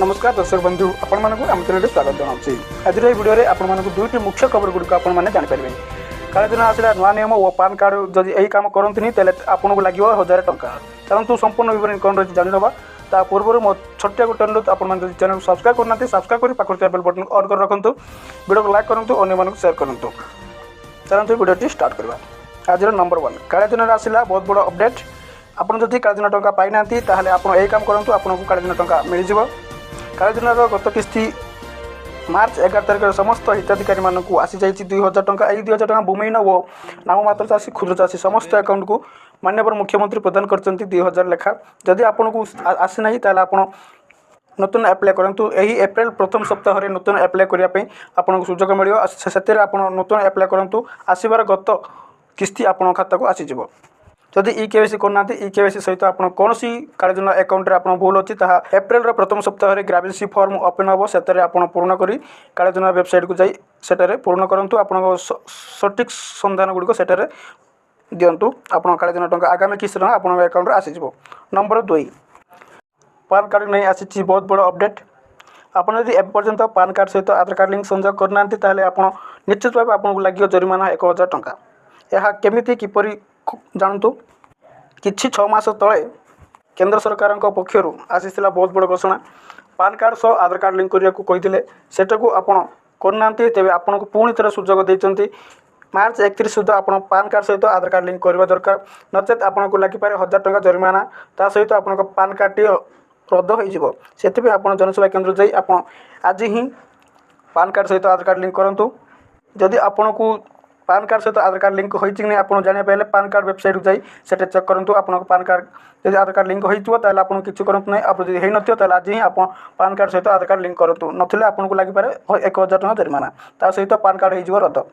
नमस्कार दर्शक बंधु आपण मानक आम चैनल स्वागत जनाऊँ आज भिडियो में आपण मानक दुईटी मुख्य खबर गुड़िक आपने जानीपारे काले दिन आसला नुआ नियम और पान कार्ड जब यही कम करते आपन को लगे 1000 टंका चलतु संपूर्ण विवरण कौन रही जानी ना ता पूर्व मो छोटिया गोटे अनुरोध आप चैनल सब्सक्राइब करना सब्सक्राइब कर पाखे बेल बटन ऑन कर रखु वीडियो को लाइक करूँ अन्य शेयर करूँ चलते वीडियो स्टार्ट करवा आज नंबर 1 काले दिन आसला बहुत बड़ अपडेट आपड़ जदि काले दिन टंका पाई ना आप यही काम करूँ आपको काले दिन टंका मिल जाव काले दिन गत किस्ती मार्च 11 तारिख समस्त हिताधिकारी मानक आसी जाइए 2000 टंका यही 2000 टंका भूमिहीन और नाममात्र चाषी क्षुद्र चाषी समस्त अकाउंट को माननीय मुख्यमंत्री प्रदान कर 2000 लेखा जदि आपन को आसी ना आप नूतन एप्लाय करूँ यही एप्रिल प्रथम सप्ताह नूतन एप्लाय करने आपको सुजोग मिले आप नूतन एप्लाय करूँ आसबार गत किस्ती आपण खाता को आसीज जदि केवाईसी करना केवाईसी सहित आप कौन काले दिन अकाउंट आप भूल अच्छी एप्रिल प्रथम सप्ताह ग्राविसी फॉर्म ओपन हम से पूर्ण कर काले दिन वेबसाइट को जाई सेटारे पूर्ण करूँ आप सठिक संधान गुड़िक सेटारे दिंतु आप काले दिन टंका आगामी किस्त आप अकाउंट आसीज नंबर 2 पान कार्ड नहीं आसी बहुत बड़ अपडेट आपड़ जब एपर्यंत पान कार्ड सहित आधार कार्ड लिंक संयोग करना आप निश्चित भाव आपको लगे जरिमाना 1000 टंका यह केमिति किपरि जानतु किछि 6 मास तले केंद्र सरकार पक्षर आसीला बहुत बड़ घोषणा पान कार्ड सह आधार कार्ड लिंक करने को कही सेटा को आपड़ करना तेज आपन को पुणी थे सुजोग देते मार्च 31 सुधा आप पान कार्ड सहित आधार कार्ड लिंक करवा दरकार नचेत आपको लगिपारे 1000 टंका जरिमाना ता सहित आप पान कार्ड टी रद्द हो आप जनसेवा केंद्र जाई आप आज ही पान कार्ड सहित आधार कार्ड लिंक करूँ जदि आपन को पान कार्ड सहित आधार कार्ड लिंक होती नहीं आप जाना पारे पान कार्ड वेबसाइट को जाई सेटे चेक करूँ आप पान कार्ड जब आधार कार्ड लिंक होता आप किसी करूँ ना आप जब हो आज ही आप पान कार्ड सहित आधार कार्ड लिंक करूँ नथिले आपको लगिपारे 1000 टंका जरिमाना ता सहित पान कार्ड हो रद्द